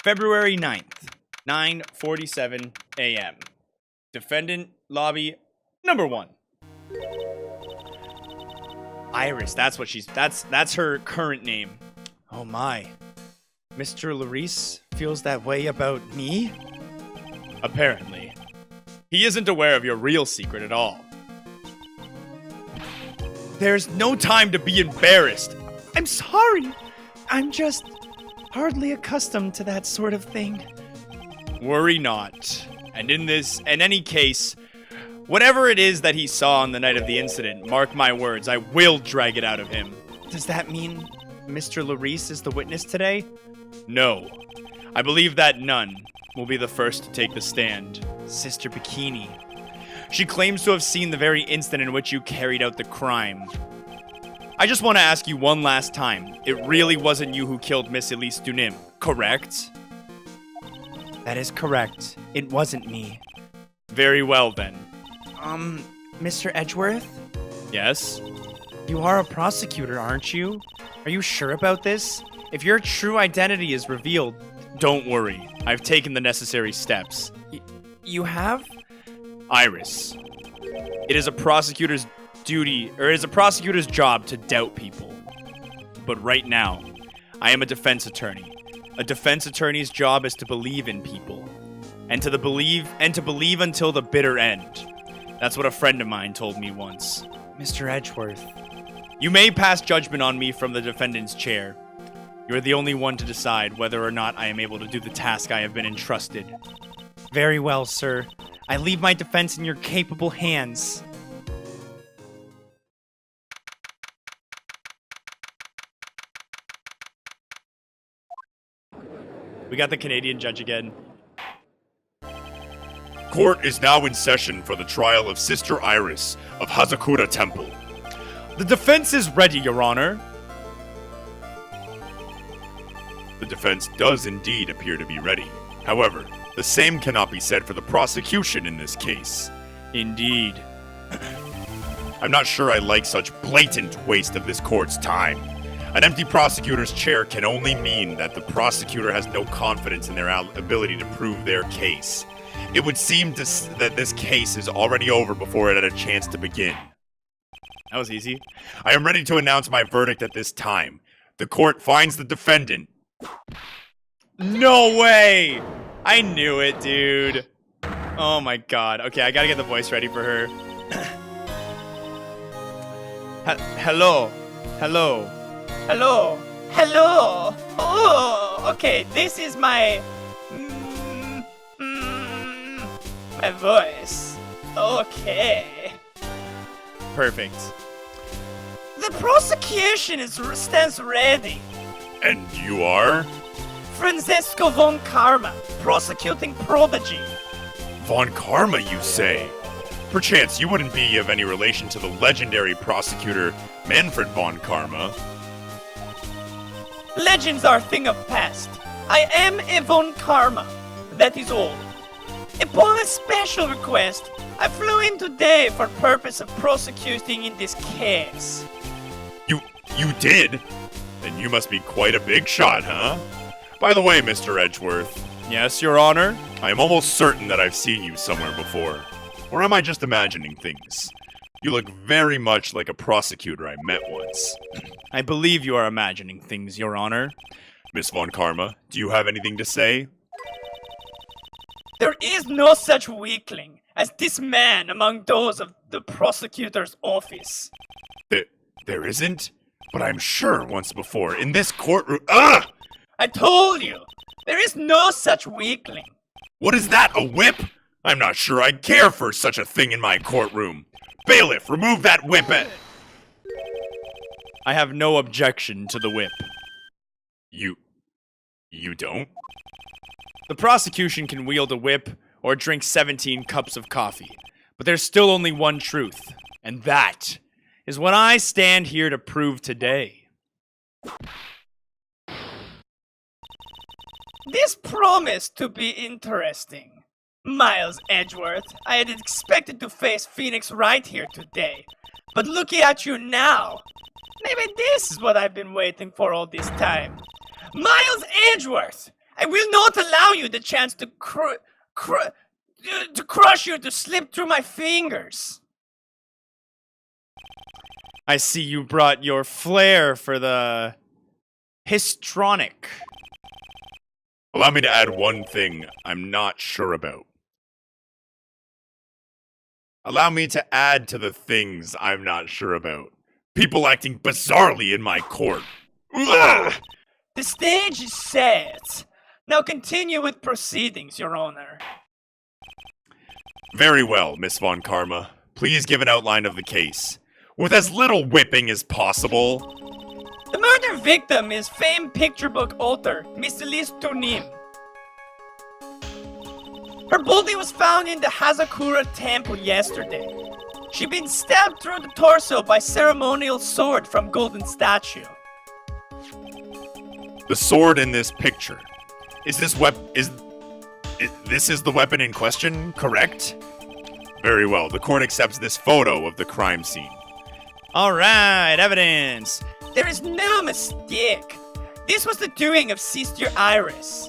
February 9th, 9:47 a.m. Defendant lobby number 1. Iris, that's her current name. Oh my. Mr. Larice feels that way about me? Apparently. He isn't aware of your real secret at all. There's no time to be embarrassed. I'm sorry. I'm just hardly accustomed to that sort of thing. Worry not. And in any case, whatever it is that he saw on the night of the incident, mark my words, I will drag it out of him. Does that mean Mr. Larice is the witness today? No. I believe that none will be the first to take the stand. Sister Bikini. She claims to have seen the very instant in which you carried out the crime. I just want to ask you one last time. It really wasn't you who killed Miss Elise Dunim, correct? That is correct. It wasn't me. Very well then. Mr. Edgeworth? Yes? You are a prosecutor, aren't you? Are you sure about this? If your true identity is revealed... Don't worry. I've taken the necessary steps. You have? Iris. It is a prosecutor's duty, or it is a prosecutor's job to doubt people. But right now, I am a defense attorney. A defense attorney's job is to believe in people. And to believe until the bitter end. That's what a friend of mine told me once. Mr. Edgeworth. You may pass judgment on me from the defendant's chair. You are the only one to decide whether or not I am able to do the task I have been entrusted. Very well, sir. I leave my defense in your capable hands. We got the Canadian judge again. Court is now in session for the trial of Sister Iris of Hazakura Temple. The defense is ready, Your Honor. The defense does indeed appear to be ready. However, the same cannot be said for the prosecution in this case. Indeed. I'm not sure I like such blatant waste of this court's time. An empty prosecutor's chair can only mean that the prosecutor has no confidence in their ability to prove their case. It would seem that this case is already over before it had a chance to begin. That was easy. I am ready to announce my verdict at this time. The court finds the defendant. No way! I knew it, dude. Oh my god. Okay, I gotta get the voice ready for her. Hello. Hello. Hello. Hello. Oh, okay, this is my voice. Okay. Perfect. The prosecution stands ready. And you are? Francesco von Karma, prosecuting prodigy. Von Karma, you say? Perchance you wouldn't be of any relation to the legendary prosecutor Manfred von Karma. Legends are a thing of past. I am a von Karma. That is all. Upon a special request, I flew in today for purpose of prosecuting in this case. You did? Then you must be quite a big shot, huh? By the way, Mr. Edgeworth. Yes, Your Honor? I am almost certain that I've seen you somewhere before. Or am I just imagining things? You look very much like a prosecutor I met once. I believe you are imagining things, Your Honor. Miss Von Karma, do you have anything to say? There is no such weakling as this man among those of the prosecutor's office. There isn't? But I'm sure once before, in this courtroom— Ah! I told you! There is no such weakling! What is that, a whip? I'm not sure I care for such a thing in my courtroom. Bailiff, remove that whip! I have no objection to the whip. You don't? The prosecution can wield a whip or drink 17 cups of coffee. But there's still only one truth, and that is what I stand here to prove today. This promised to be interesting. Miles Edgeworth, I had expected to face Phoenix Wright here today. But looking at you now, maybe this is what I've been waiting for all this time. Miles Edgeworth, I will not allow you the chance to crush you to slip through my fingers. I see you brought your flair for the histrionic. Allow me to add one thing I'm not sure about. Allow me to add to the things I'm not sure about. People acting bizarrely in my court. Ugh! The stage is set. Now continue with proceedings, Your Honor. Very well, Miss Von Karma. Please give an outline of the case, with as little whipping as possible. The murder victim is famed picture book author, Miss Elise Tournim. Her body was found in the Hazakura temple yesterday. She'd been stabbed through the torso by ceremonial sword from golden statue. The sword in this picture. Is this this is the weapon in question, correct? Very well, the court accepts this photo of the crime scene. Alright, evidence. There is no mistake. This was the doing of Sister Iris.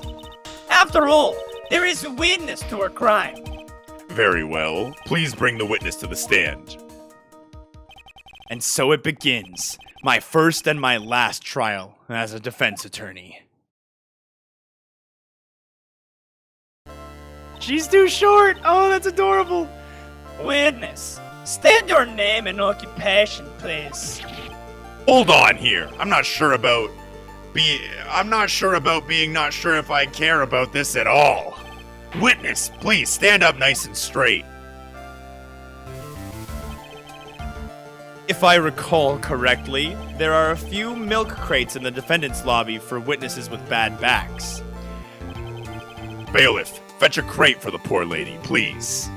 After all, there is a witness to her crime. Very well, please bring the witness to the stand. And so it begins. My first and my last trial as a defense attorney. She's too short. Oh, that's adorable. Witness, state your name and occupation, please. Hold on here. I'm not sure about being not sure if I care about this at all. Witness, please stand up nice and straight. If I recall correctly, there are a few milk crates in the defendant's lobby for witnesses with bad backs. Bailiff, fetch a crate for the poor lady, please.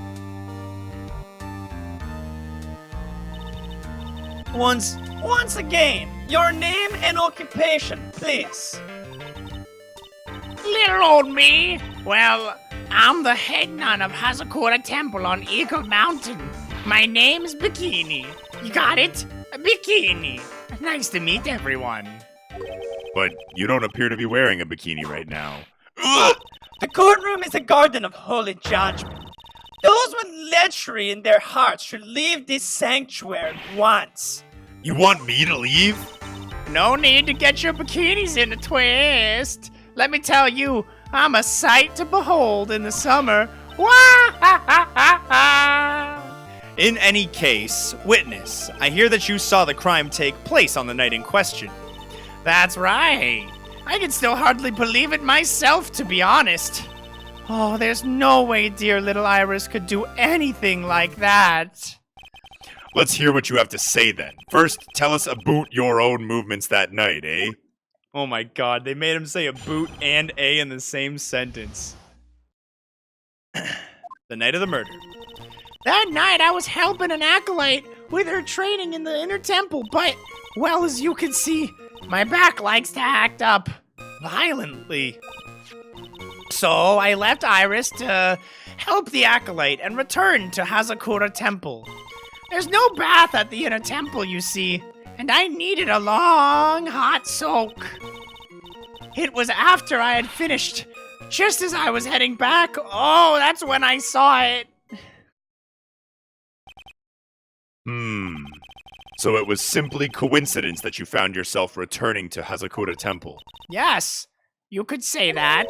Once again, your name and occupation, please. Little old me. Well, I'm the head nun of Hazakura Temple on Eagle Mountain. My name's Bikini. You got it? Bikini. Nice to meet everyone. But you don't appear to be wearing a bikini right now. Ugh! The courtroom is a garden of holy judgment. Those with lechery in their hearts should leave this sanctuary at once. You want me to leave? No need to get your bikinis in a twist. Let me tell you, I'm a sight to behold in the summer. In any case, witness, I hear that you saw the crime take place on the night in question. That's right. I can still hardly believe it myself, to be honest. Oh, there's no way dear little Iris could do anything like that. Let's hear what you have to say then. First, tell us about your own movements that night, eh? Oh my god, they made him say a boot and a in the same sentence. The night of the murder. That night I was helping an acolyte with her training in the inner temple, but, well, as you can see, my back likes to act up violently. So I left Iris to help the acolyte and returned to Hazakura Temple. There's no bath at the inner temple, you see, and I needed a long, hot soak. It was after I had finished, just as I was heading back. Oh, that's when I saw it. So it was simply coincidence that you found yourself returning to Hazakura Temple. Yes, you could say that.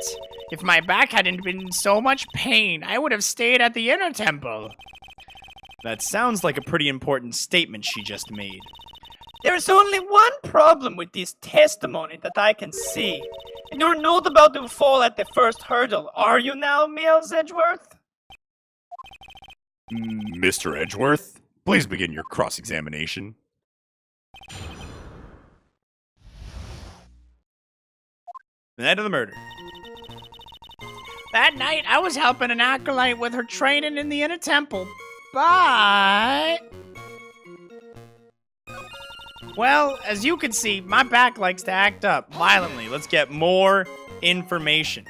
If my back hadn't been in so much pain, I would have stayed at the inner temple. That sounds like a pretty important statement she just made. There is only one problem with this testimony that I can see. And you're not about to fall at the first hurdle, are you now, Miles Edgeworth? Mr. Edgeworth, please begin your cross-examination. The night of the murder. That night, I was helping an acolyte with her training in the inner temple, but... Well, as you can see, my back likes to act up violently. Let's get more information.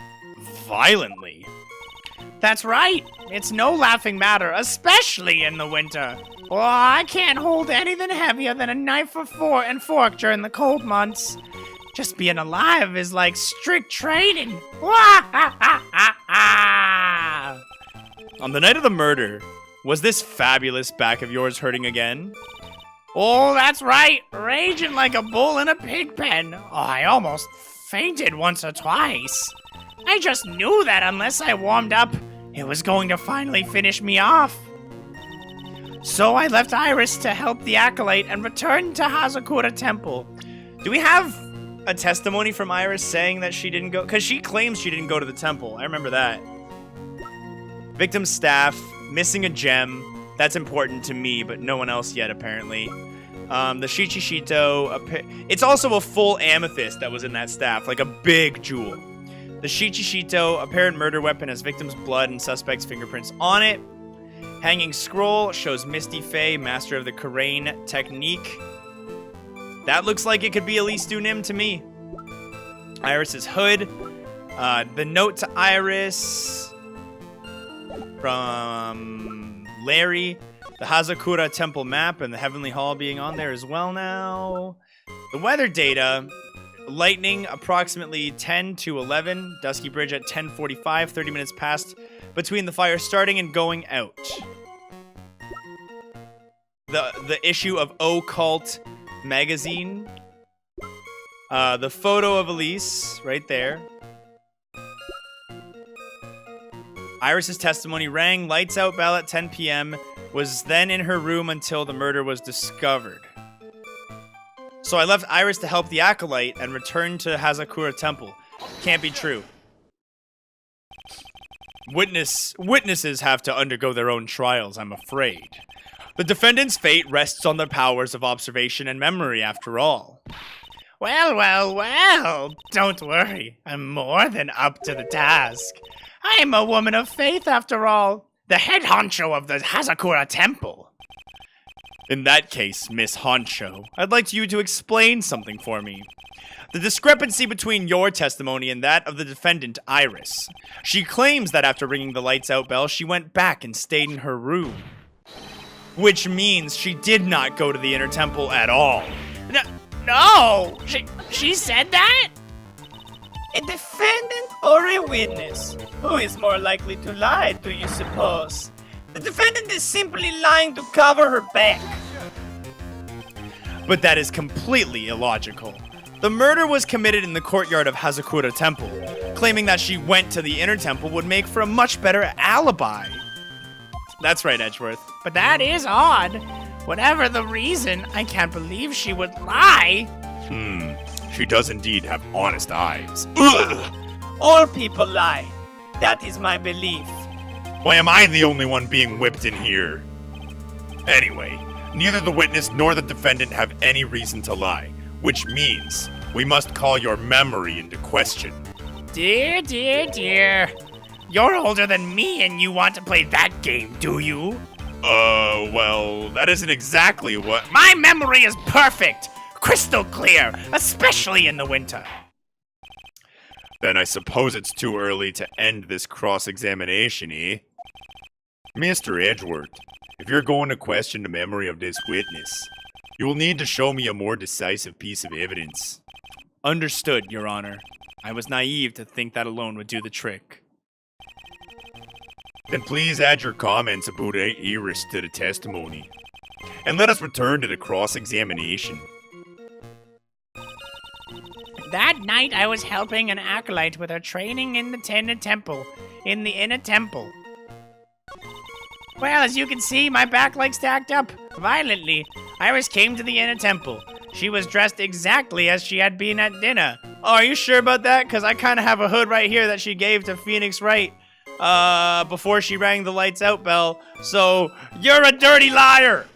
Violently? That's right. It's no laughing matter, especially in the winter. Oh, I can't hold anything heavier than a knife and fork during the cold months. Just being alive is like strict training. On the night of the murder, was this fabulous back of yours hurting again? Oh, that's right. Raging like a bull in a pig pen. Oh, I almost fainted once or twice. I just knew that unless I warmed up, it was going to finally finish me off. So I left Iris to help the Acolyte and returned to Hazakura Temple. Do we have a testimony from Iris saying that she didn't go? Because she claims she didn't go to the temple. I remember that. Victim staff, missing a gem. That's important to me, but no one else yet, apparently. The Shichishito, it's also a full amethyst that was in that staff, like a big jewel. The Shichishito, apparent murder weapon, has victim's blood and suspect's fingerprints on it. Hanging scroll shows Misty Fae, master of the Karain technique. That looks like it could be Elise Dunim to me. Iris's hood. The note to Iris from Larry. The Hazakura Temple map and the Heavenly Hall being on there as well now. The weather data. Lightning approximately 10 to 11. Dusky Bridge at 10:45. 30 minutes passed between the fire starting and going out. The issue of Occult magazine. The photo of Elise right there. Iris's testimony rang. Lights out bell at 10 p.m. Was then in her room until the murder was discovered. So I left Iris to help the Acolyte and returned to Hazakura Temple. Can't be true. Witnesses have to undergo their own trials, I'm afraid. The defendant's fate rests on their powers of observation and memory, after all. Well, don't worry. I'm more than up to the task. I'm a woman of faith, after all. The head honcho of the Hazakura Temple. In that case, Miss Honcho, I'd like you to explain something for me. The discrepancy between your testimony and that of the defendant, Iris. She claims that after ringing the lights out bell, she went back and stayed in her room. Which means she did not go to the inner temple at all. No! She said that? A defendant or a witness? Who is more likely to lie, do you suppose? The defendant is simply lying to cover her back. But that is completely illogical. The murder was committed in the courtyard of Hazakura Temple. Claiming that she went to the inner temple would make for a much better alibi. That's right, Edgeworth. But that is odd. Whatever the reason, I can't believe she would lie. She does indeed have honest eyes. Ugh. All people lie. That is my belief. Why am I the only one being whipped in here? Anyway, neither the witness nor the defendant have any reason to lie, which means we must call your memory into question. Dear. You're older than me and you want to play that game, do you? Well, that isn't exactly what— My memory is perfect! Crystal clear, especially in the winter. Then I suppose it's too early to end this cross-examination, eh? Mr. Edgeworth, if you're going to question the memory of this witness, you will need to show me a more decisive piece of evidence. Understood, Your Honor. I was naive to think that alone would do the trick. Then please add your comments about Iris to the testimony. And let us return to the cross-examination. That night I was helping an acolyte with her training in the inner temple. Well, as you can see, my back leg stacked up violently. Iris came to the inner temple. She was dressed exactly as she had been at dinner. Oh, are you sure about that? Because I kind of have a hood right here that she gave to Phoenix Wright before she rang the lights out bell. So, you're a dirty liar!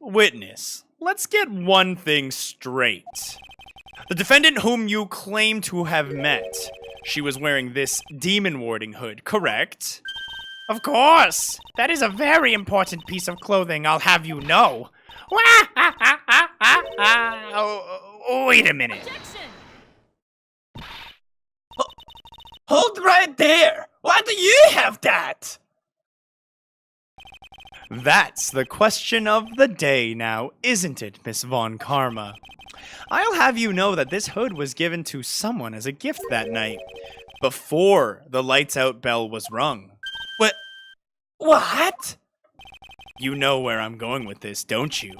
Witness, let's get one thing straight. The defendant whom you claim to have met, she was wearing this demon warding hood, correct? Of course! That is a very important piece of clothing, I'll have you know. Wait a minute. Hold right there! Why do you have that? That's the question of the day now, isn't it, Miss Von Karma? I'll have you know that this hood was given to someone as a gift that night, before the lights out bell was rung. What? You know where I'm going with this, don't you?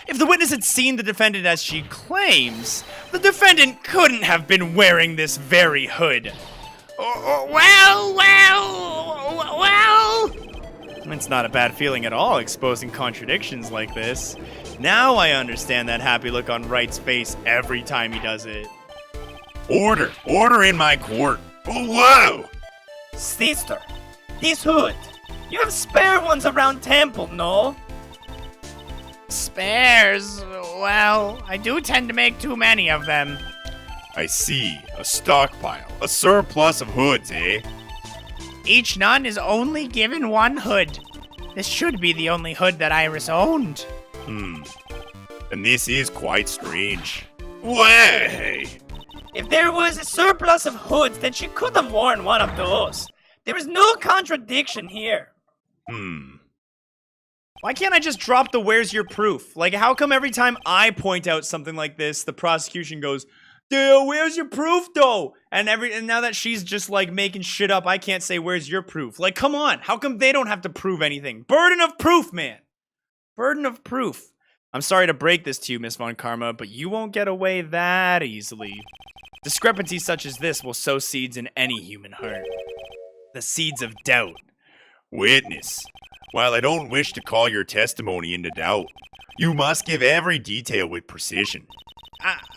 If the witness had seen the defendant as she claims, the defendant couldn't have been wearing this very hood. Well. It's not a bad feeling at all, exposing contradictions like this. Now I understand that happy look on Wright's face every time he does it. Order! Order in my court! Oh, whoa! Sister, this hood. You have spare ones around temple, no? Spares? Well, I do tend to make too many of them. I see. A stockpile. A surplus of hoods, eh? Each nun is only given one hood. This should be the only hood that Iris owned. And this is quite strange. Way! If there was a surplus of hoods, then she could have worn one of those. There is no contradiction here. Why can't I just drop the where's your proof? Like, how come every time I point out something like this, the prosecution goes, dude, where's your proof, though? And now that she's just, like, making shit up, I can't say, where's your proof? Like, come on. How come they don't have to prove anything? Burden of proof, man. Burden of proof. I'm sorry to break this to you, Miss Von Karma, but you won't get away that easily. Discrepancies such as this will sow seeds in any human heart. The seeds of doubt. Witness, while I don't wish to call your testimony into doubt, you must give every detail with precision.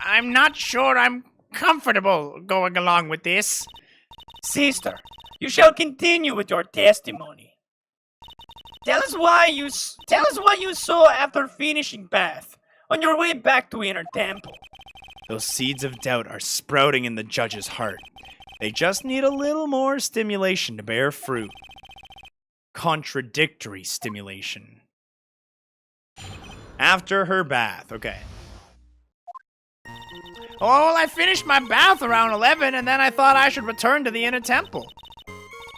I'm not sure I'm comfortable going along with this. Sister, you shall continue with your testimony. Tell us what you saw after finishing bath on your way back to Inner Temple. Those seeds of doubt are sprouting in the judge's heart. They just need a little more stimulation to bear fruit. Contradictory stimulation. After her bath, okay. Oh, well, I finished my bath around 11, and then I thought I should return to the Inner Temple.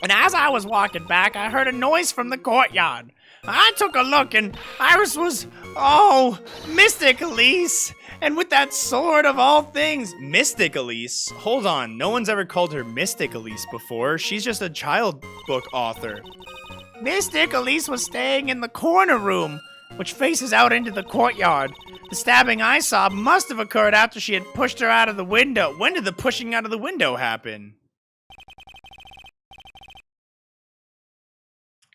And as I was walking back, I heard a noise from the courtyard. I took a look, and Iris was, Mystic Elise. And with that sword of all things. Mystic Elise? Hold on, no one's ever called her Mystic Elise before. She's just a child book author. Mystic Elise was staying in the corner room, which faces out into the courtyard. The stabbing I saw must have occurred after she had pushed her out of the window. When did the pushing out of the window happen?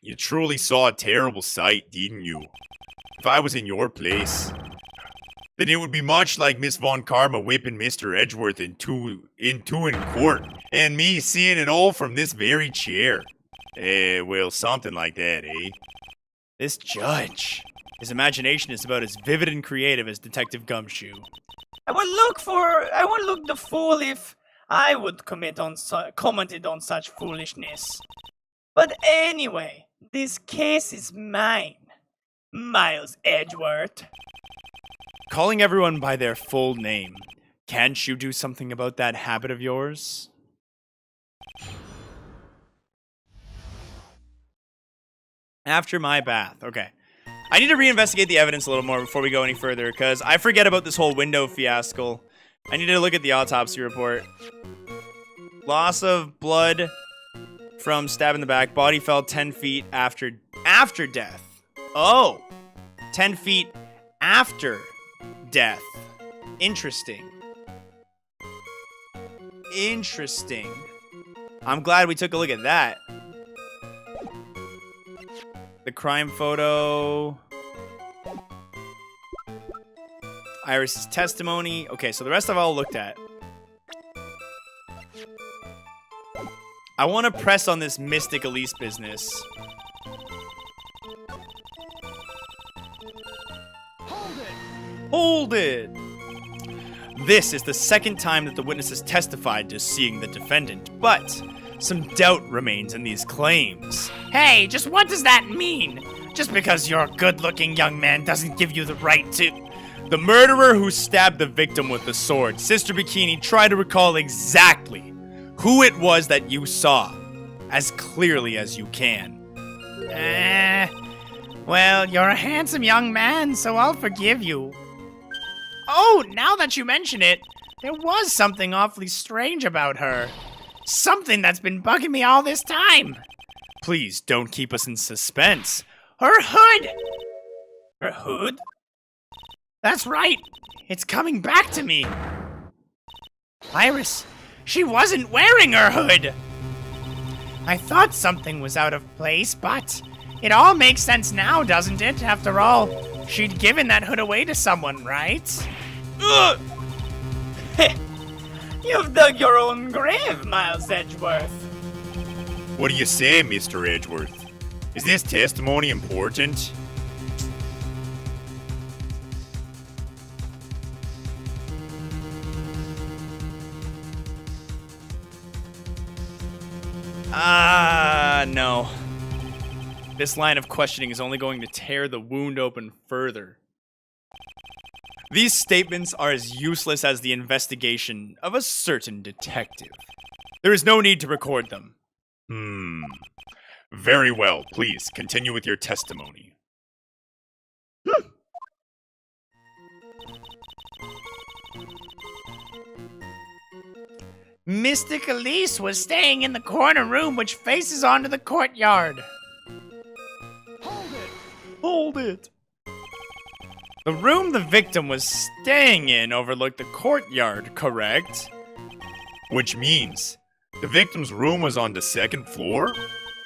You truly saw a terrible sight, didn't you? If I was in your place, then it would be much like Miss Von Karma whipping Mr. Edgeworth in court, and me seeing it all from this very chair. Well, something like that, eh? This judge. His imagination is about as vivid and creative as Detective Gumshoe. I would look the fool if I would commented on such foolishness. But anyway, this case is mine, Miles Edgeworth. Calling everyone by their full name. Can't you do something about that habit of yours? After my bath. Okay. I need to reinvestigate the evidence a little more before we go any further, because I forget about this whole window fiasco. I need to look at the autopsy report. Loss of blood from stab in the back. Body fell 10 feet after death. Oh. 10 feet after death. Interesting. Interesting. I'm glad we took a look at that. The crime photo. Iris's testimony. Okay, so the rest I've all looked at. I want to press on this Mystic Elise business. Hold it! This is the second time that the witness has testified to seeing the defendant, but some doubt remains in these claims. Hey, just what does that mean? Just because you're a good-looking young man doesn't give you the right to... The murderer who stabbed the victim with the sword, Sister Bikini, try to recall exactly who it was that you saw, as clearly as you can. Well, you're a handsome young man, so I'll forgive you. Oh, now that you mention it, there was something awfully strange about her. Something that's been bugging me all this time. Please don't keep us in suspense. Her hood! Her hood? That's right. It's coming back to me. Iris, she wasn't wearing her hood. I thought something was out of place, but it all makes sense now, doesn't it? After all, she'd given that hood away to someone, right? Ugh! You've dug your own grave, Miles Edgeworth. What do you say, Mr. Edgeworth? Is this testimony important? No. This line of questioning is only going to tear the wound open further. These statements are as useless as the investigation of a certain detective. There is no need to record them. Very well. Please, continue with your testimony. Mystic Elise was staying in the corner room which faces onto the courtyard. Hold it. The room the victim was staying in overlooked the courtyard, correct? Which means the victim's room was on the second floor?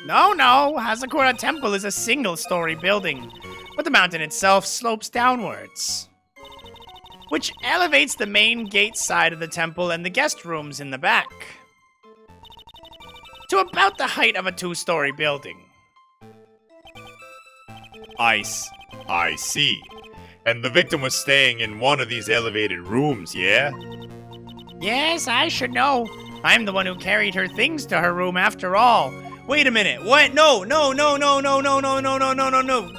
No, Hazakura Temple is a single-story building, but the mountain itself slopes downwards, which elevates the main gate side of the temple and the guest rooms in the back to about the height of a two-story building. I see. And the victim was staying in one of these elevated rooms, yeah? Yes, I should know. I'm the one who carried her things to her room after all. Wait a minute. What? No.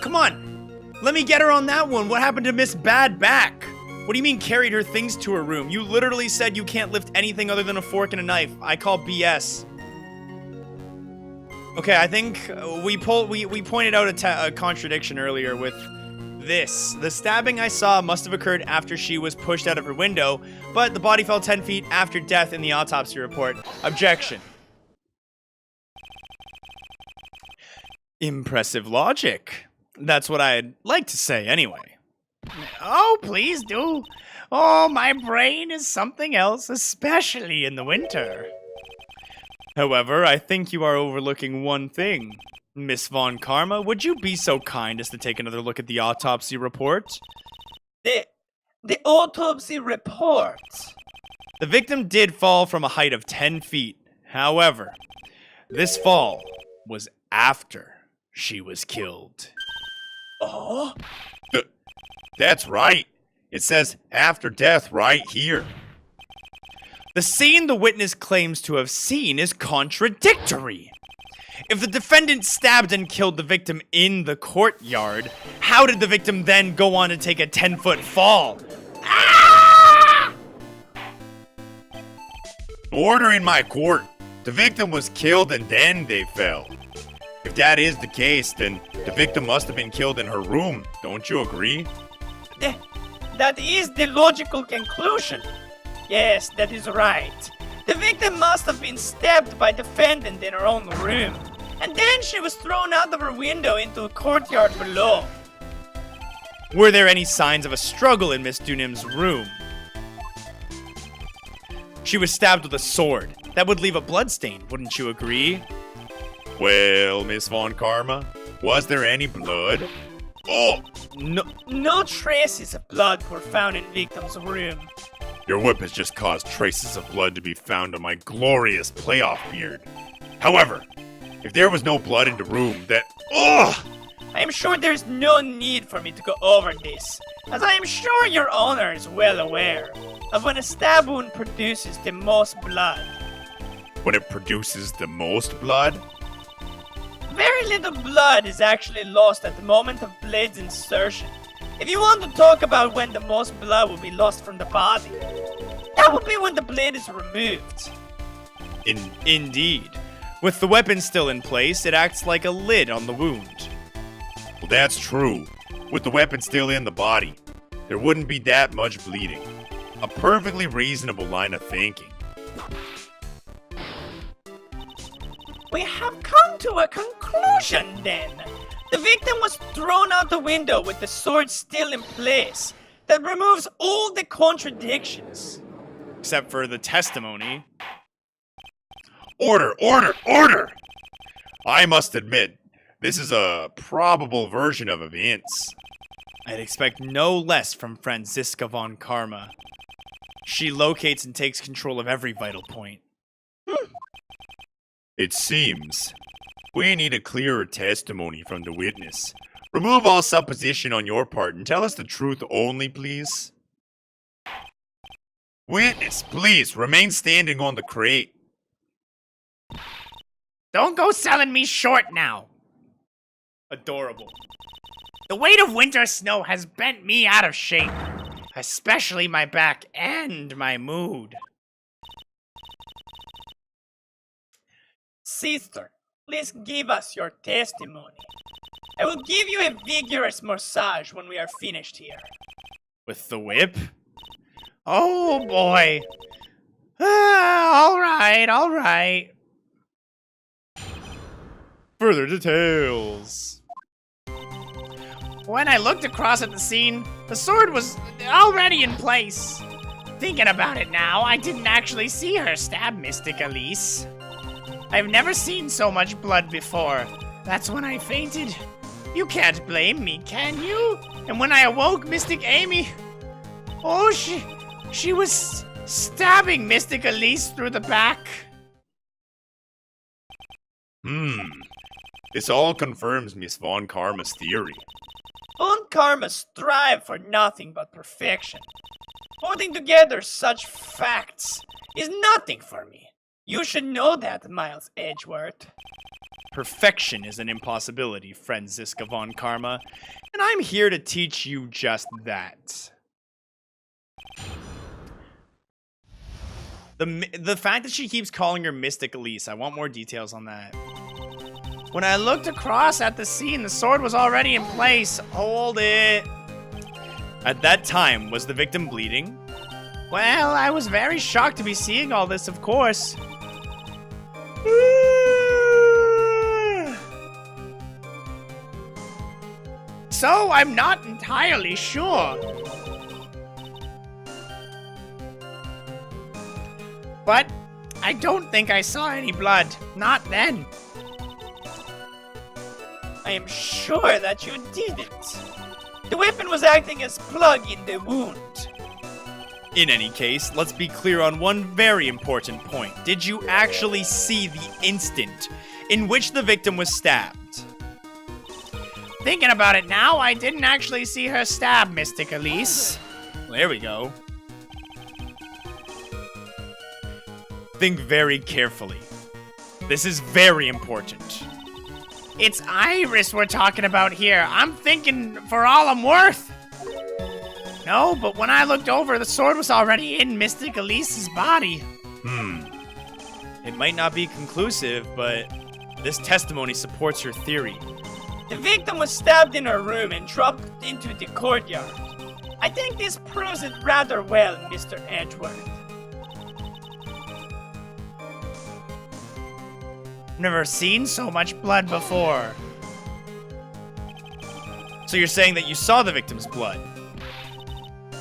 Come on. Let me get her on that one. What happened to Miss Bad Back? What do you mean carried her things to her room? You literally said you can't lift anything other than a fork and a knife. I call BS. Okay, I think we pointed out a contradiction earlier with this. The stabbing I saw must have occurred after she was pushed out of her window, but the body fell 10 feet after death in the autopsy report. Objection. Impressive logic. That's what I'd like to say anyway. Oh, please do. Oh, my brain is something else, especially in the winter. However, I think you are overlooking one thing. Miss Von Karma, would you be so kind as to take another look at the autopsy report? The autopsy report. The victim did fall from a height of 10 feet. However, this fall was after she was killed. Oh? That's right. It says after death right here. The scene the witness claims to have seen is contradictory. If the defendant stabbed and killed the victim in the courtyard, how did the victim then go on to take a 10-foot fall? Ah! Order in my court. The victim was killed and then they fell. If that is the case, then the victim must have been killed in her room. Don't you agree? That is the logical conclusion. Yes, that is right. The victim must have been stabbed by the defendant in her own room, and then she was thrown out of her window into a courtyard below. Were there any signs of a struggle in Miss Dunim's room? She was stabbed with a sword. That would leave a bloodstain, wouldn't you agree? Well, Miss Von Karma, was there any blood? Oh! No traces of blood were found in victim's room. Your whip has just caused traces of blood to be found on my glorious playoff beard. However, if there was no blood in the room, that... Oh! I am sure there's no need for me to go over this, as I am sure your honor is well aware of when a stab wound produces the most blood. When it produces the most blood? Very little blood is actually lost at the moment of blade's insertion. If you want to talk about when the most blood will be lost from the body, that will be when the blade is removed. Indeed. With the weapon still in place, it acts like a lid on the wound. Well, that's true. With the weapon still in the body, there wouldn't be that much bleeding. A perfectly reasonable line of thinking. We have come to a conclusion then. The victim was thrown out the window with the sword still in place. That removes all the contradictions. Except for the testimony. Order, order, order! I must admit, this is a probable version of events. I'd expect no less from Franziska von Karma. She locates and takes control of every vital point. It seems we need a clearer testimony from the witness. Remove all supposition on your part and tell us the truth only, please. Witness, please remain standing on the crate. Don't go selling me short now. Adorable. The weight of winter snow has bent me out of shape, especially my back and my mood. Sister, please give us your testimony. I will give you a vigorous massage when we are finished here. With the whip? Oh boy. All right. Further details. When I looked across at the scene, the sword was already in place. Thinking about it now, I didn't actually see her stab Mystic Elise. I've never seen so much blood before. That's when I fainted. You can't blame me, can you? And when I awoke, Mystic Amy... Oh, she was stabbing Mystic Elise through the back. This all confirms Miss Von Karma's theory. Von Karma strive for nothing but perfection. Putting together such facts is nothing for me. You should know that, Miles Edgeworth. Perfection is an impossibility, Franziska von Karma, and I'm here to teach you just that. The fact that she keeps calling her Mystic Elise, I want more details on that. When I looked across at the scene, the sword was already in place. Hold it. At that time, was the victim bleeding? Well, I was very shocked to be seeing all this, of course. So, I'm not entirely sure. But I don't think I saw any blood. Not then. I am sure that you didn't. The weapon was acting as plug in the wound. In any case, let's be clear on one very important point. Did you actually see the instant in which the victim was stabbed? Thinking about it now, I didn't actually see her stab Mystic Elise. There we go. Think very carefully. This is very important. It's Iris we're talking about here. I'm thinking for all I'm worth. No, but when I looked over, the sword was already in Mystic Elise's body. It might not be conclusive, but this testimony supports your theory. The victim was stabbed in her room and dropped into the courtyard. I think this proves it rather well, Mr. Edgeworth. Never seen so much blood before. So you're saying that you saw the victim's blood?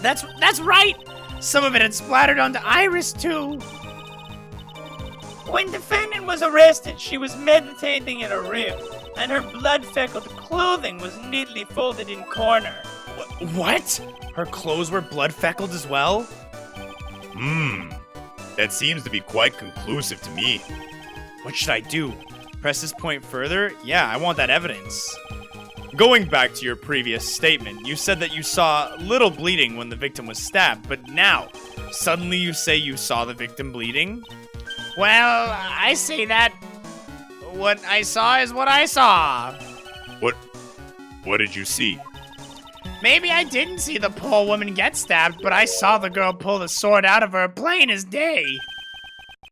That's right! Some of it had splattered onto Iris, too. When defendant was arrested, she was meditating in her room, and her blood-feckled clothing was neatly folded in corner. What? Her clothes were blood-feckled as well? That seems to be quite conclusive to me. What should I do? Press this point further? Yeah, I want that evidence. Going back to your previous statement, you said that you saw little bleeding when the victim was stabbed, but now, suddenly you say you saw the victim bleeding? Well, I say that what I saw is what I saw. What did you see? Maybe I didn't see the poor woman get stabbed, but I saw the girl pull the sword out of her plain as day.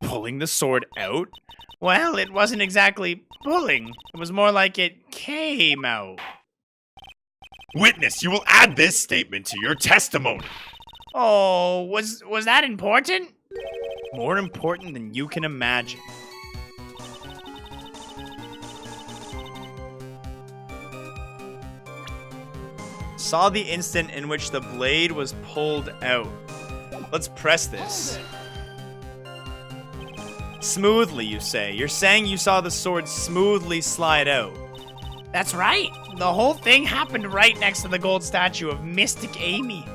Pulling the sword out? Well, it wasn't exactly pulling. It was more like it came out. Witness, you will add this statement to your testimony. Oh, was that important? More important than you can imagine. Saw the instant in which the blade was pulled out. Let's press this. Smoothly, you say. You're saying you saw the sword smoothly slide out. That's right. The whole thing happened right next to the gold statue of Mystic Amy.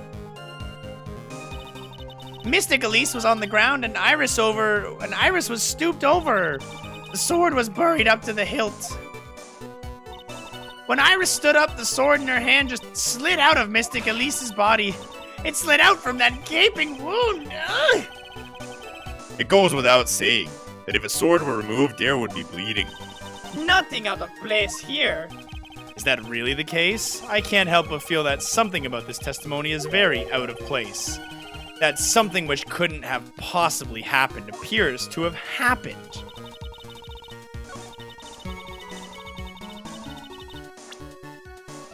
Mystic Elise was on the ground and Iris was stooped over her. The sword was buried up to the hilt. When Iris stood up, the sword in her hand just slid out of Mystic Elise's body. It slid out from that gaping wound. Ugh. It goes without saying that if a sword were removed, there would be bleeding. Nothing out of place here. Is that really the case? I can't help but feel that something about this testimony is very out of place. That something which couldn't have possibly happened appears to have happened.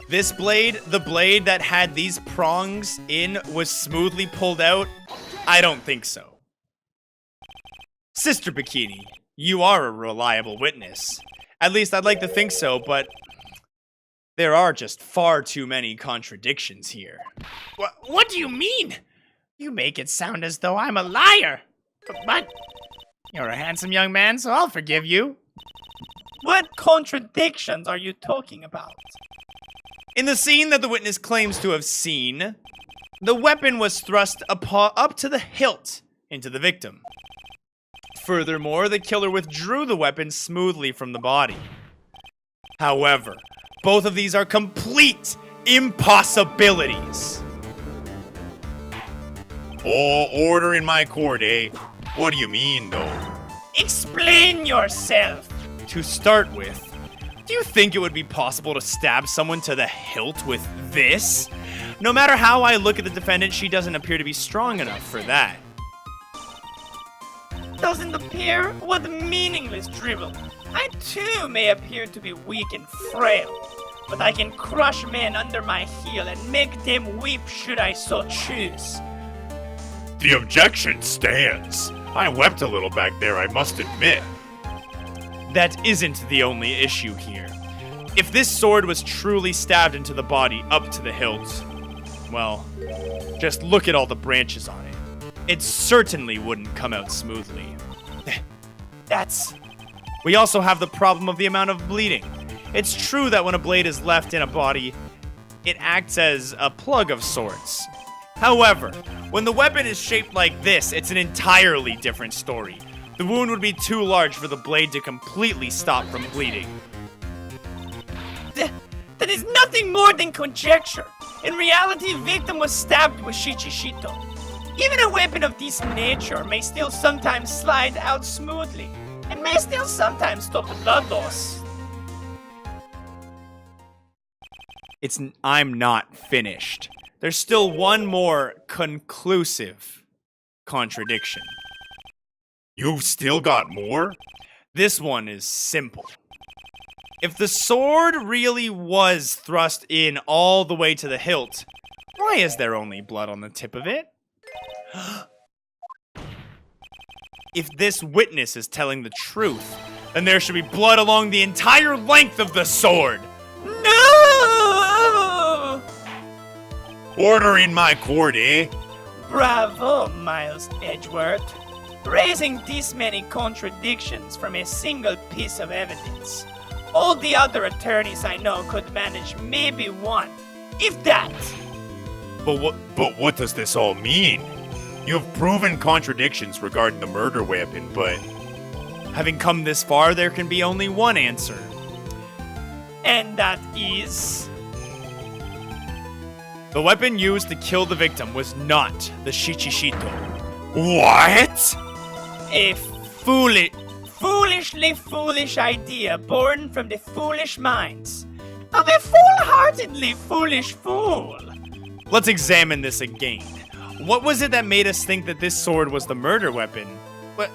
This blade, the blade that had these prongs in, was smoothly pulled out? I don't think so. Sister Bikini, you are a reliable witness. At least I'd like to think so, but there are just far too many contradictions here. What do you mean? You make it sound as though I'm a liar. But you're a handsome young man, so I'll forgive you. What contradictions are you talking about? In the scene that the witness claims to have seen, the weapon was thrust up to the hilt into the victim. Furthermore, the killer withdrew the weapon smoothly from the body. However, both of these are complete impossibilities. Oh, order in my court, eh? What do you mean, though? Explain yourself. To start with, do you think it would be possible to stab someone to the hilt with this? No matter how I look at the defendant, she doesn't appear to be strong enough for that. Doesn't appear? What meaningless dribble. I too may appear to be weak and frail, but I can crush men under my heel and make them weep should I so choose. The objection stands. I wept a little back there, I must admit. That isn't the only issue here. If this sword was truly stabbed into the body up to the hilt, well, just look at all the branches on it. It certainly wouldn't come out smoothly. We also have the problem of the amount of bleeding. It's true that when a blade is left in a body, it acts as a plug of sorts. However, when the weapon is shaped like this, it's an entirely different story. The wound would be too large for the blade to completely stop from bleeding. That is nothing more than conjecture. In reality, victim was stabbed with shichishito. Even a weapon of this nature may still sometimes slide out smoothly, and may still sometimes stop the blood loss. I'm not finished. There's still one more conclusive contradiction. You've still got more? This one is simple. If the sword really was thrust in all the way to the hilt, why is there only blood on the tip of it? If this witness is telling the truth, then there should be blood along the entire length of the sword. No! Order in my court, eh? Bravo, Miles Edgeworth. Raising this many contradictions from a single piece of evidence. All the other attorneys I know could manage maybe one, if that. But what does this all mean? You've proven contradictions regarding the murder weapon, but... Having come this far, there can be only one answer. And that is... The weapon used to kill the victim was not the shichishito. What? A foolishly foolish idea born from the foolish minds of a foolheartedly foolish fool. Let's examine this again. What was it that made us think that this sword was the murder weapon?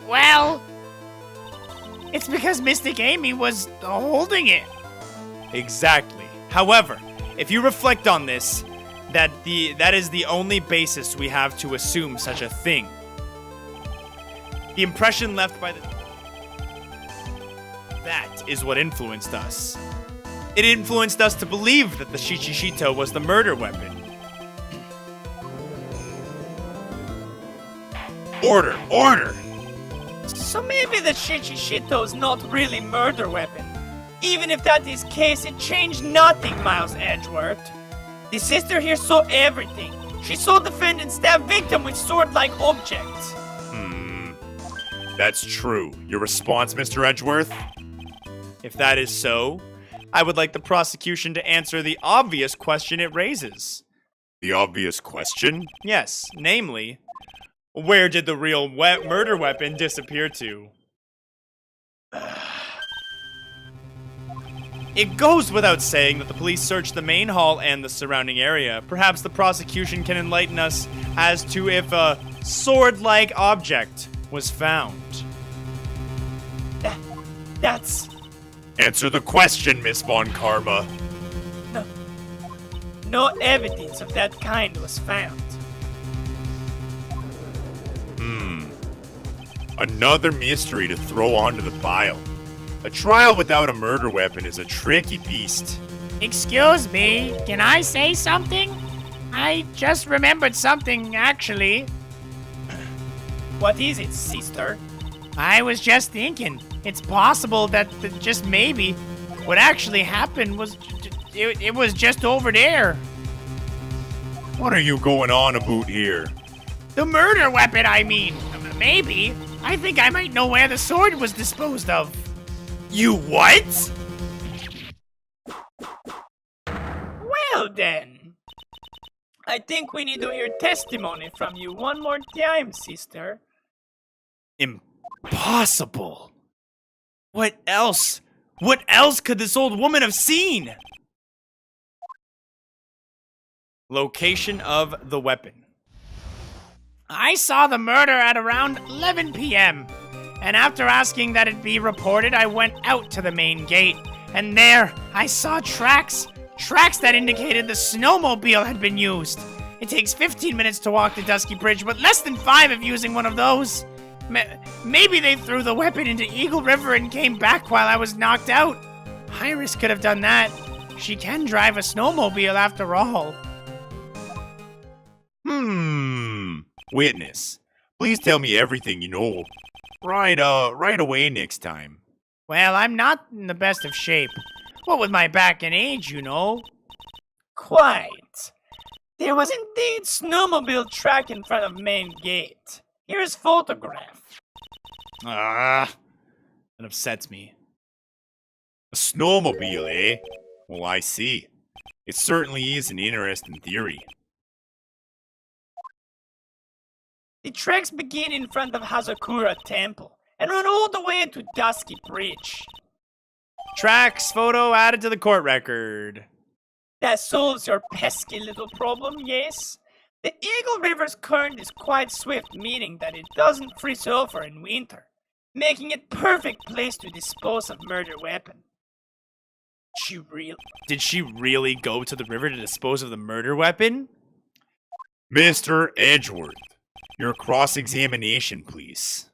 Well, it's because Mystic Amy was holding it. Exactly. However, If you reflect on this, that is the only basis we have to assume such a thing. The impression left by that is what influenced us. It influenced us to believe that the Shichishito was the murder weapon. Order! Order! So maybe the Shichishito is not really murder weapon. Even if that is case, it changed nothing, Miles Edgeworth. The sister here saw everything. She saw defendant stab victim with sword-like objects. That's true. Your response, Mr. Edgeworth? If that is so, I would like the prosecution to answer the obvious question it raises. The obvious question? Yes, namely, where did the real murder weapon disappear to? It goes without saying that the police searched the main hall and the surrounding area. Perhaps the prosecution can enlighten us as to if a sword-like object was found. That's... Answer the question, Miss Von Karma. No evidence of that kind was found. Another mystery to throw onto the pile. A trial without a murder weapon is a tricky beast. Excuse me, can I say something? I just remembered something, actually. What is it, sister? I was just thinking, it's possible that just maybe what actually happened was it was just over there. What are you going on about here? The murder weapon, I mean. Maybe. I think I might know where the sword was disposed of. You what? Well then. I think we need to hear testimony from you one more time, sister. Impossible. What else? What else could this old woman have seen? Location of the weapon. I saw the murder at around 11 p.m. And after asking that it be reported, I went out to the main gate. And there, I saw tracks that indicated the snowmobile had been used. It takes 15 minutes to walk the Dusky Bridge, but less than 5 of using one of those. Maybe they threw the weapon into Eagle River and came back while I was knocked out. Iris could have done that. She can drive a snowmobile after all. Witness, please tell me everything you know. Right away next time. Well, I'm not in the best of shape. What with my back and age, you know. Quite. There was indeed snowmobile track in front of main gate. Here's photograph. That upsets me. A snowmobile, eh? Well, I see. It certainly is an interesting theory. The tracks begin in front of Hazakura Temple and run all the way to Dusky Bridge. Tracks photo added to the court record. That solves your pesky little problem, yes? The Eagle River's current is quite swift, meaning that it doesn't freeze over in winter, making it perfect place to dispose of murder weapon. Did she really go to the river to dispose of the murder weapon? Mr. Edgeworth, your cross-examination, please.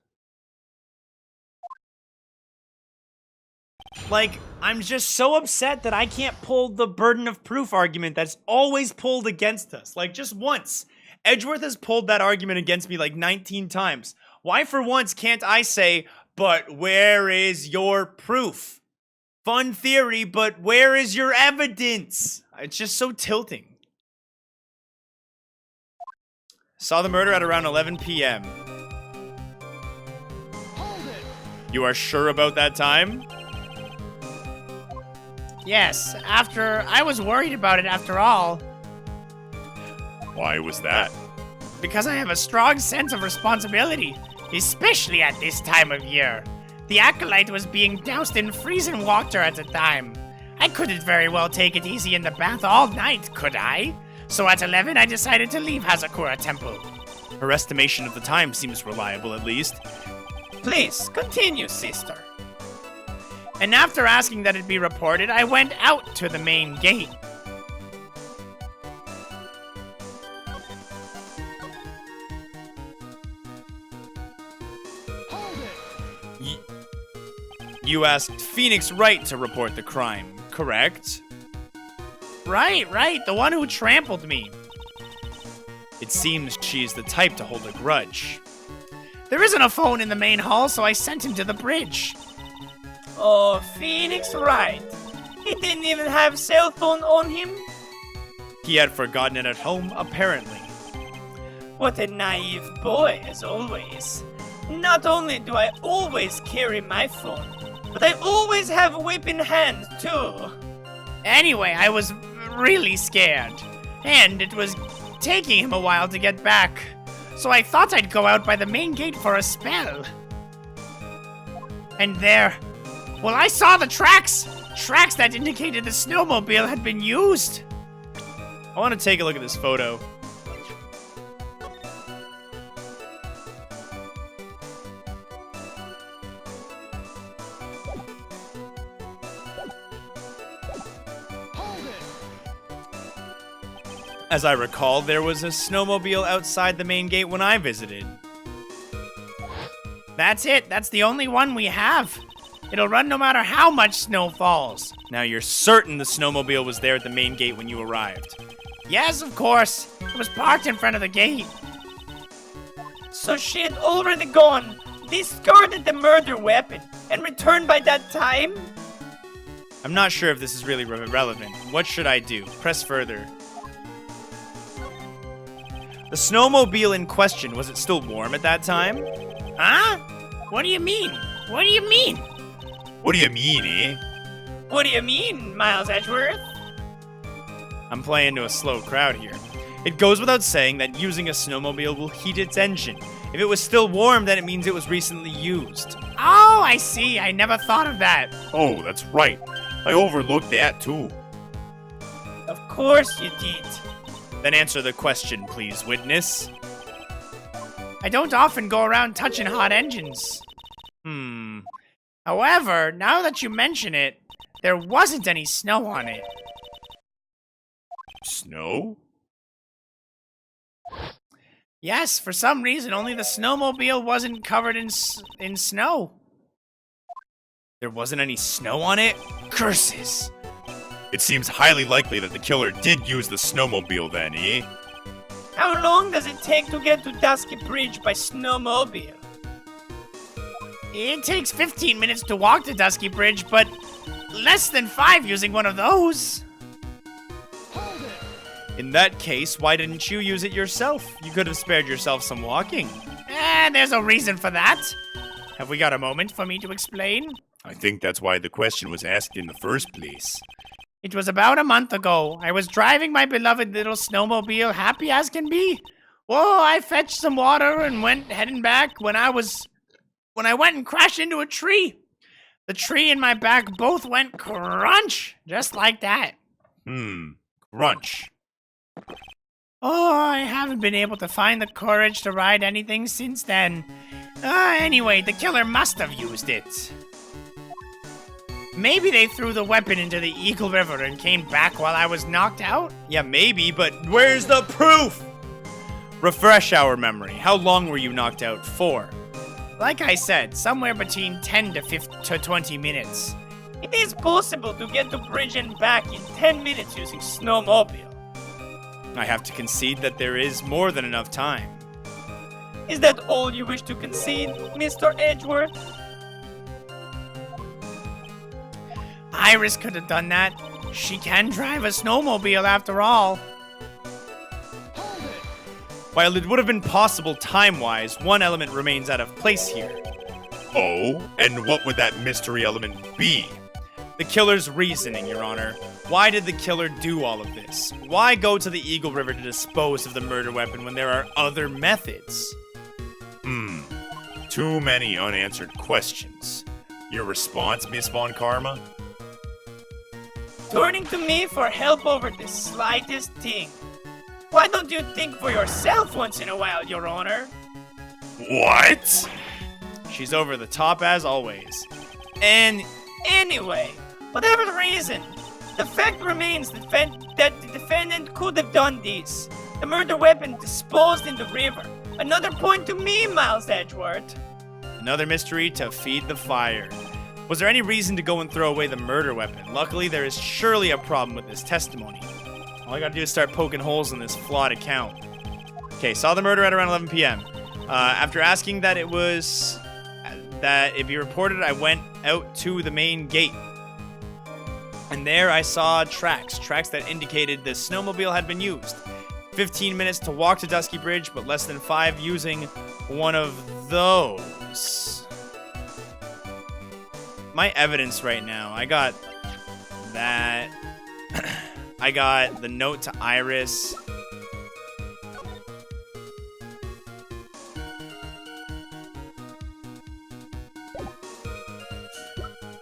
Like, I'm just so upset that I can't pull the burden of proof argument that's always pulled against us. Like, just once. Edgeworth has pulled that argument against me like 19 times. Why for once can't I say, but where is your proof? Fun theory, but where is your evidence? It's just so tilting. Saw the murder at around 11 p.m. You are sure about that time? Yes, I was worried about it after all. Why was that? Because I have a strong sense of responsibility, especially at this time of year. The acolyte was being doused in freezing water at the time. I couldn't very well take it easy in the bath all night, could I? So at 11, I decided to leave Hazakura Temple. Her estimation of the time seems reliable, at least. Please, continue, sister. And after asking that it be reported, I went out to the main gate. You asked Phoenix Wright to report the crime, correct? Right, the one who trampled me. It seems she's the type to hold a grudge. There isn't a phone in the main hall, so I sent him to the bridge. Oh, Phoenix Wright. He didn't even have cell phone on him? He had forgotten it at home, apparently. What a naive boy, as always. Not only do I always carry my phone, but I always have a whip in hand, too. Anyway, I was really scared. And it was taking him a while to get back. So I thought I'd go out by the main gate for a spell. And there... well, I saw the tracks! Tracks that indicated the snowmobile had been used. I want to take a look at this photo. As I recall, there was a snowmobile outside the main gate when I visited. That's it. That's the only one we have. It'll run no matter how much snow falls. Now you're certain the snowmobile was there at the main gate when you arrived? Yes, of course. It was parked in front of the gate. So she had already gone, discarded the murder weapon, and returned by that time? I'm not sure if this is really relevant. What should I do? Press further. The snowmobile in question, was it still warm at that time? Huh? What do you mean? What do you mean? What do you mean, eh? What do you mean, Miles Edgeworth? I'm playing to a slow crowd here. It goes without saying that using a snowmobile will heat its engine. If it was still warm, then it means it was recently used. Oh, I see. I never thought of that. Oh, that's right. I overlooked that too. Of course you did. Then answer the question, please, witness. I don't often go around touching hot engines. However, now that you mention it, there wasn't any snow on it. Snow? Yes, for some reason, only the snowmobile wasn't covered in snow. There wasn't any snow on it? Curses! It seems highly likely that the killer did use the snowmobile then, eh? How long does it take to get to Dusky Bridge by snowmobile? It takes 15 minutes to walk to Dusky Bridge, but less than 5 using one of those. In that case, why didn't you use it yourself? You could have spared yourself some walking. There's a reason for that. Have we got a moment for me to explain? I think that's why the question was asked in the first place. It was about a month ago. I was driving my beloved little snowmobile, happy as can be. Whoa, I fetched some water and went heading back when I went and crashed into a tree. The tree and my back both went crunch, just like that. Crunch. Oh, I haven't been able to find the courage to ride anything since then. Anyway, the killer must have used it. Maybe they threw the weapon into the Eagle River and came back while I was knocked out? Yeah, maybe, but where's the proof? Refresh our memory. How long were you knocked out for? Like I said, somewhere between 10 to 20 minutes. It is possible to get to Bridge and back in 10 minutes using snowmobile. I have to concede that there is more than enough time. Is that all you wish to concede, Mr. Edgeworth? Iris could have done that. She can drive a snowmobile after all. While it would have been possible time-wise, one element remains out of place here. Oh, and what would that mystery element be? The killer's reasoning, Your Honor. Why did the killer do all of this? Why go to the Eagle River to dispose of the murder weapon when there are other methods? Too many unanswered questions. Your response, Miss Von Karma? Turning to me for help over the slightest thing. Why don't you think for yourself once in a while, Your Honor? What? She's over the top as always. And anyway, whatever the reason, the fact remains that the defendant could have done this. The murder weapon disposed in the river. Another point to me, Miles Edgeworth. another mystery to feed the fire. Was there any reason to go and throw away the murder weapon? Luckily, there is surely a problem with this testimony. All I gotta do is start poking holes in this flawed account. Okay, saw the murder at around 11 p.m. After asking that if he reported, I went out to the main gate. And there I saw tracks that indicated the snowmobile had been used. 15 minutes to walk to Dusky Bridge, but less than 5 using one of those. My evidence right now, I got that. I got the note to Iris.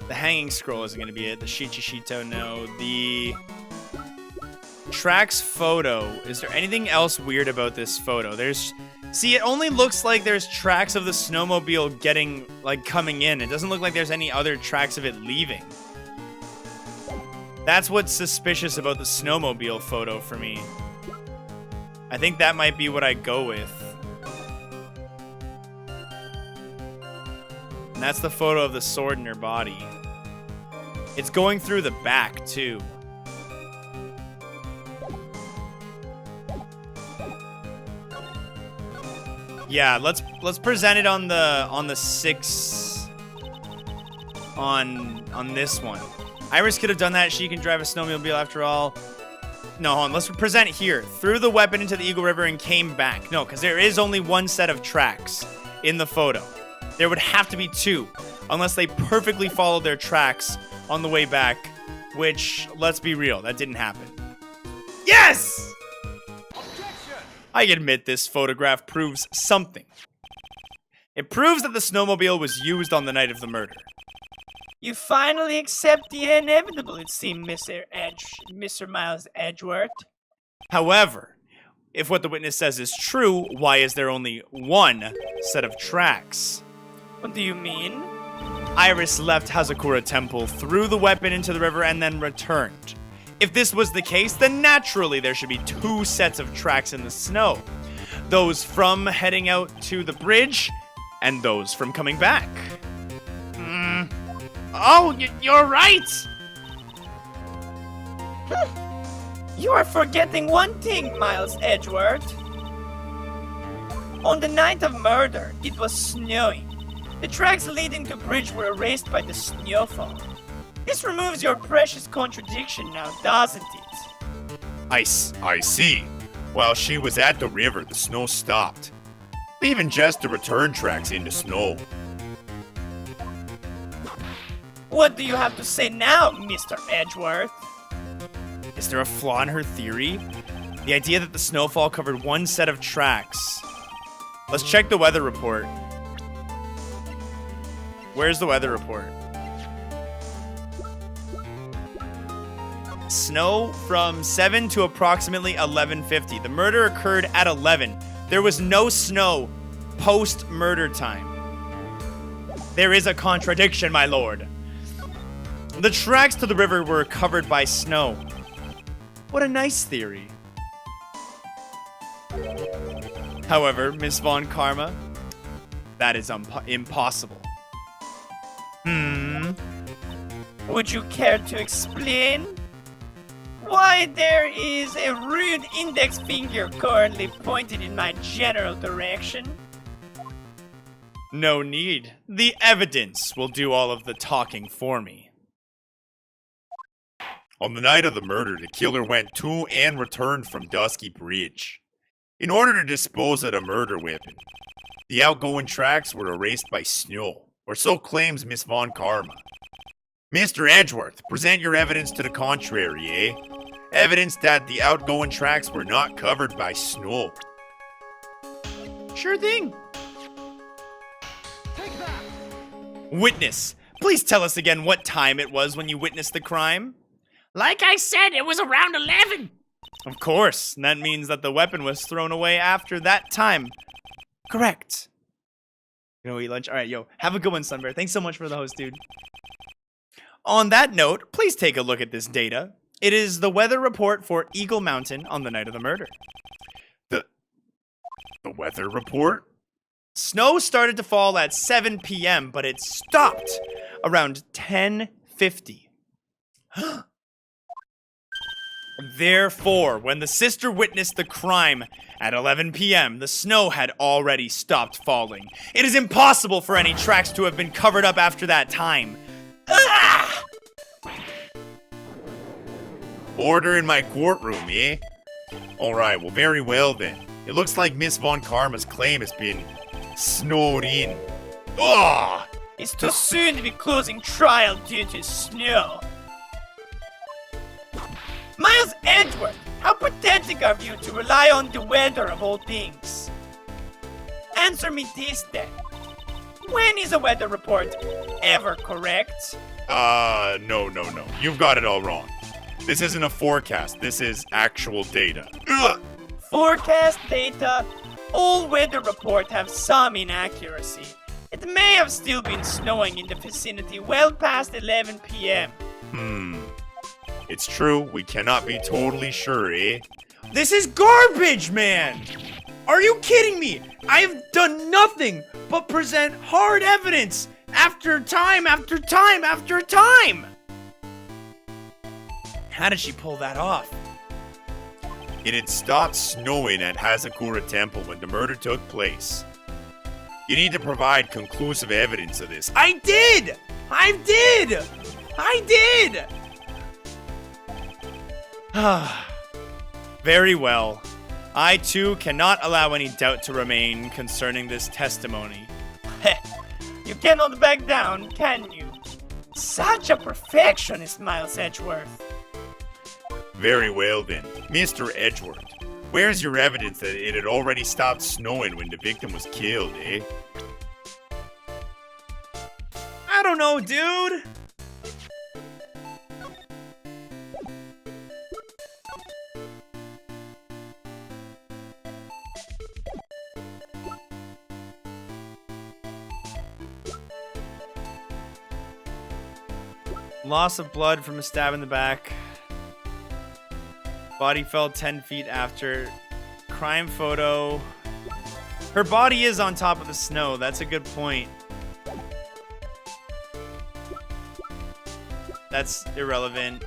The hanging scroll isn't going to be it. The Shichishito, no. The tracks photo. Is there anything else weird about this photo? See, it only looks like there's tracks of the snowmobile getting, coming in. It doesn't look like there's any other tracks of it leaving. That's what's suspicious about the snowmobile photo for me. I think that might be what I go with. And that's the photo of the sword in her body. It's going through the back, too. Yeah, let's present it on the 6 on this one. Iris could have done that. She can drive a snowmobile after all. No, hold on. Let's present here. Threw the weapon into the Eagle River and came back. No, because there is only one set of tracks in the photo. There would have to be 2, unless they perfectly followed their tracks on the way back, which, let's be real, that didn't happen. Yes! I admit this photograph proves something. It proves that the snowmobile was used on the night of the murder. You finally accept the inevitable, it seems, Mr. Miles Edgeworth. However, if what the witness says is true, why is there only one set of tracks? What do you mean? Iris left Hazakura Temple, threw the weapon into the river, and then returned. If this was the case, then naturally there should be 2 sets of tracks in the snow. Those from heading out to the bridge, and those from coming back. Oh, you're right! You are forgetting one thing, Miles Edgeworth. On the night of murder, it was snowing. The tracks leading to the bridge were erased by the snowfall. This removes your precious contradiction now, doesn't it? I see. While she was at the river, the snow stopped, leaving just the return tracks in the snow. What do you have to say now, Mr. Edgeworth? Is there a flaw in her theory? The idea that the snowfall covered one set of tracks. Let's check the weather report. Where's the weather report? Snow from 7 to approximately 11:50. The murder occurred at 11. There was no snow post-murder time. There is a contradiction, my lord. The tracks to the river were covered by snow. What a nice theory. However, Miss Von Karma, that is impossible. Would you care to explain? Why there is a rude index finger currently pointed in my general direction? No need. The evidence will do all of the talking for me. On the night of the murder, the killer went to and returned from Dusky Bridge in order to dispose of the murder weapon. The outgoing tracks were erased by snow, or so claims Miss Von Karma. Mr. Edgeworth, present your evidence to the contrary, eh? Evidence that the outgoing tracks were not covered by snow. Sure thing. Take that. Witness, please tell us again what time it was when you witnessed the crime. Like I said, it was around 11. Of course, and that means that the weapon was thrown away after that time. Correct. You know, eat lunch. All right, yo, have a good one, Sunbear. Thanks so much for the host, dude. On that note, please take a look at this data. It is the weather report for Eagle Mountain on the night of the murder. The weather report? Snow started to fall at 7 p.m., but it stopped around 10:50. Therefore, when the sister witnessed the crime at 11 p.m., the snow had already stopped falling. It is impossible for any tracks to have been covered up after that time. Ah! Order in my courtroom, eh? Alright, well, very well then. It looks like Miss Von Karma's claim has been snowed in. Ugh! It's too soon to be closing trial due to snow. Miles Edgeworth, how pathetic of you to rely on the weather of all things. Answer me this then. When is a weather report ever correct? No. You've got it all wrong. This isn't a forecast, this is actual data. Ugh! Forecast data? All weather reports have some inaccuracy. It may have still been snowing in the vicinity well past 11 p.m. It's true, we cannot be totally sure, eh? This is garbage, man! Are you kidding me? I've done nothing but present hard evidence after time after time after time! How did she pull that off? It had stopped snowing at Hazakura Temple when the murder took place. You need to provide conclusive evidence of this. I did! Very well. I too cannot allow any doubt to remain concerning this testimony. You cannot back down, can you? Such a perfectionist, Miles Edgeworth. Very well then. Mr. Edgeworth, where's your evidence that it had already stopped snowing when the victim was killed, eh? I don't know, dude. Loss of blood from a stab in the back. Body fell 10 feet after. Crime photo. Her body is on top of the snow. That's a good point. That's irrelevant.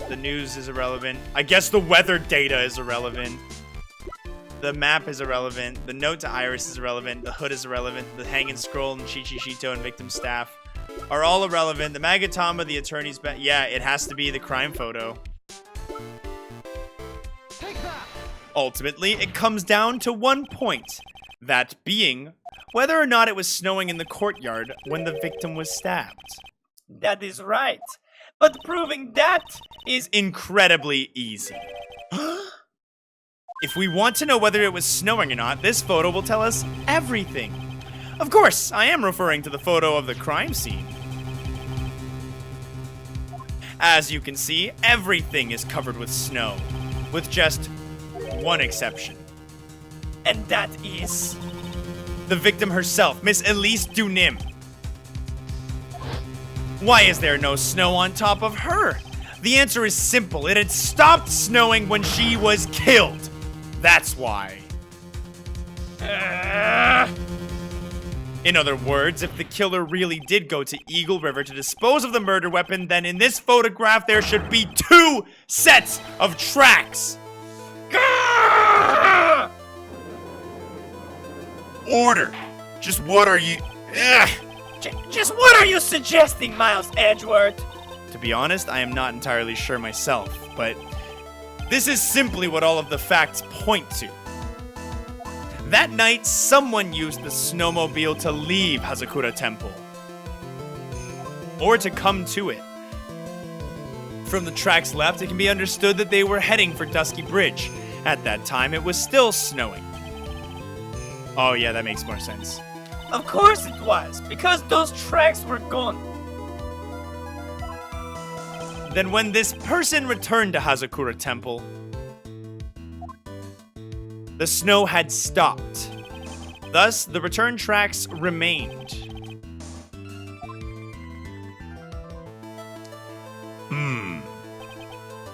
The news is irrelevant. I guess the weather data is irrelevant. The map is irrelevant. The note to Iris is irrelevant. The hood is irrelevant. The hanging scroll and Shichishito and victim staff are all irrelevant. The Magatama, the attorney's yeah, it has to be the crime photo. Ultimately, it comes down to one point. That being, whether or not it was snowing in the courtyard when the victim was stabbed. That is right. But proving that is incredibly easy. If we want to know whether it was snowing or not, this photo will tell us everything. Of course, I am referring to the photo of the crime scene. As you can see, everything is covered with snow, with just one exception. And that is? The victim herself, Miss Elise Dunim. Why is there no snow on top of her? The answer is simple. It had stopped snowing when she was killed. That's why. In other words, if the killer really did go to Eagle River to dispose of the murder weapon, then in this photograph there should be 2 sets of tracks. Order! Just what are you... Just what are you suggesting, Miles Edgeworth? To be honest, I am not entirely sure myself, but this is simply what all of the facts point to. That night, someone used the snowmobile to leave Hazakura Temple. Or to come to it. From the tracks left, it can be understood that they were heading for Dusky Bridge. At that time, it was still snowing. Oh yeah, that makes more sense. Of course it was, because those tracks were gone. Then when this person returned to Hazakura Temple, the snow had stopped. Thus, the return tracks remained.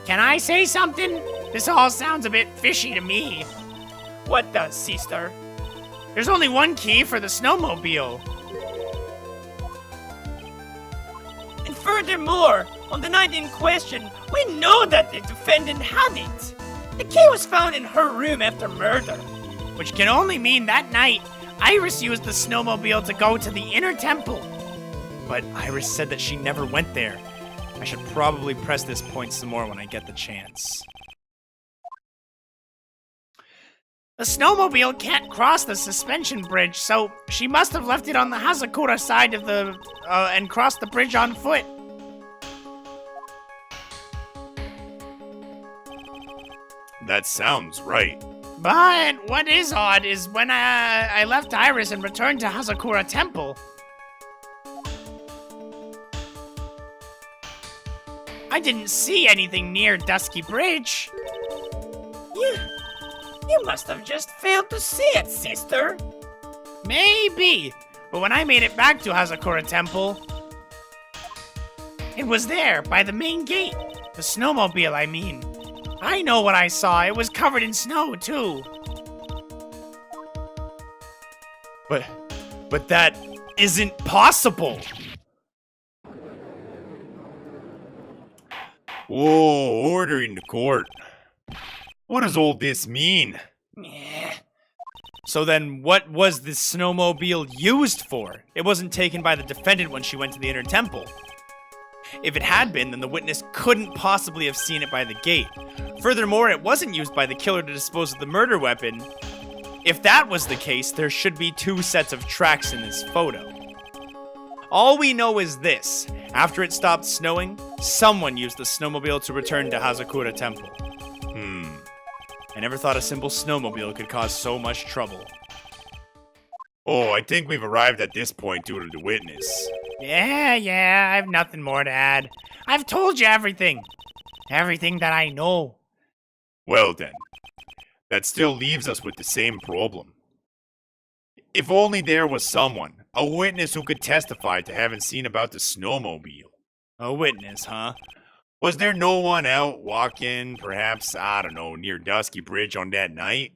Can I say something? This all sounds a bit fishy to me. What does, sister? There's only one key for the snowmobile. Furthermore, on the night in question, we know that the defendant had it. The key was found in her room after murder. Which can only mean that night, Iris used the snowmobile to go to the inner temple. But Iris said that she never went there. I should probably press this point some more when I get the chance. The snowmobile can't cross the suspension bridge, so she must have left it on the Hazakura side of the, and crossed the bridge on foot. That sounds right. But what is odd is when I left Iris and returned to Hazakura Temple, I didn't see anything near Dusky Bridge. You must have just failed to see it, sister. Maybe, but when I made it back to Hazakura Temple, it was there, by the main gate. The snowmobile, I mean. I know what I saw. It was covered in snow, too. But that isn't possible. Whoa, order in the court. What does all this mean? Yeah. So then what was this snowmobile used for? It wasn't taken by the defendant when she went to the inner temple. If it had been, then the witness couldn't possibly have seen it by the gate. Furthermore, it wasn't used by the killer to dispose of the murder weapon. If that was the case, there should be 2 sets of tracks in this photo. All we know is this. After it stopped snowing, someone used the snowmobile to return to Hazakura Temple. I never thought a simple snowmobile could cause so much trouble. Oh, I think we've arrived at this point due to the witness. Yeah, I have nothing more to add. I've told you everything. Everything that I know. Well then, that still leaves us with the same problem. If only there was someone, a witness who could testify to having seen about the snowmobile. A witness, huh? Was there no one out walking, perhaps, I don't know, near Dusky Bridge on that night?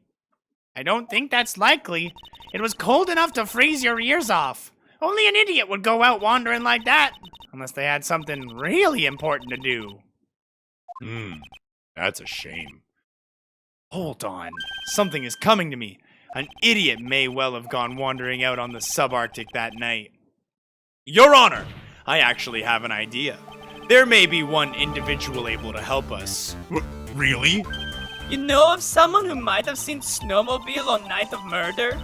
I don't think that's likely. It was cold enough to freeze your ears off. Only an idiot would go out wandering like that, unless they had something really important to do. That's a shame. Hold on. Something is coming to me. An idiot may well have gone wandering out on the subarctic that night. Your Honor, I actually have an idea. There may be one individual able to help us. Really? You know of someone who might have seen snowmobile on night of murder?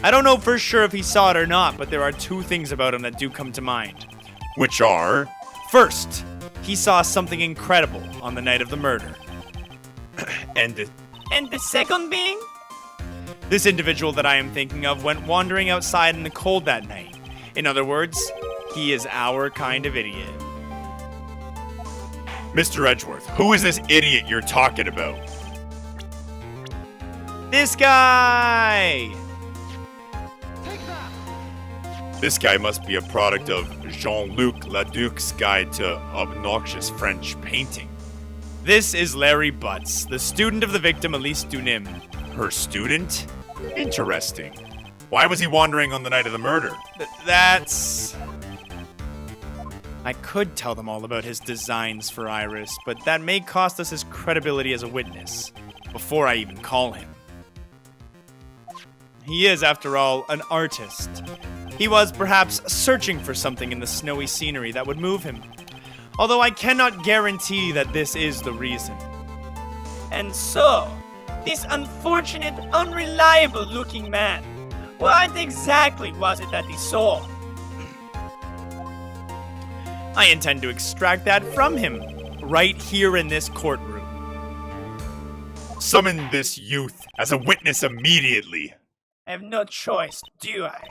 I don't know for sure if he saw it or not, but there are 2 things about him that do come to mind. Which are? First, he saw something incredible on the night of the murder. And the second being? This individual that I am thinking of went wandering outside in the cold that night. In other words, he is our kind of idiot. Mr. Edgeworth, who is this idiot you're talking about? This guy! This guy must be a product of Jean-Luc Laduc's guide to obnoxious French painting. This is Larry Butts, the student of the victim Elise Dunim. Her student? Interesting. Why was he wandering on the night of the murder? That's... I could tell them all about his designs for Iris, but that may cost us his credibility as a witness, before I even call him. He is, after all, an artist. He was, perhaps, searching for something in the snowy scenery that would move him. Although I cannot guarantee that this is the reason. And so, this unfortunate, unreliable-looking man, what exactly was it that he saw? I intend to extract that from him, right here in this courtroom. Summon this youth as a witness immediately. I have no choice, do I?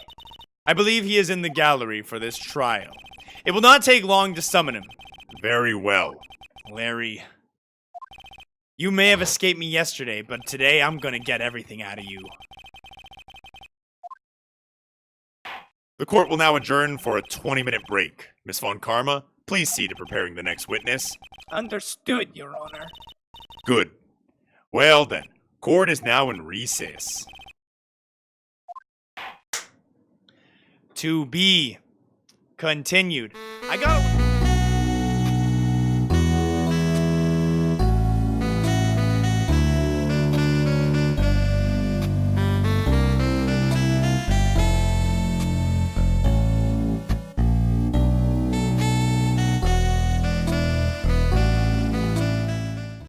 I believe he is in the gallery for this trial. It will not take long to summon him. Very well. Larry, you may have escaped me yesterday, but today I'm gonna get everything out of you. The court will now adjourn for a 20-minute break. Miss Von Karma, please see to preparing the next witness. Understood, Your Honor. Good. Well then, court is now in recess. To be continued. I got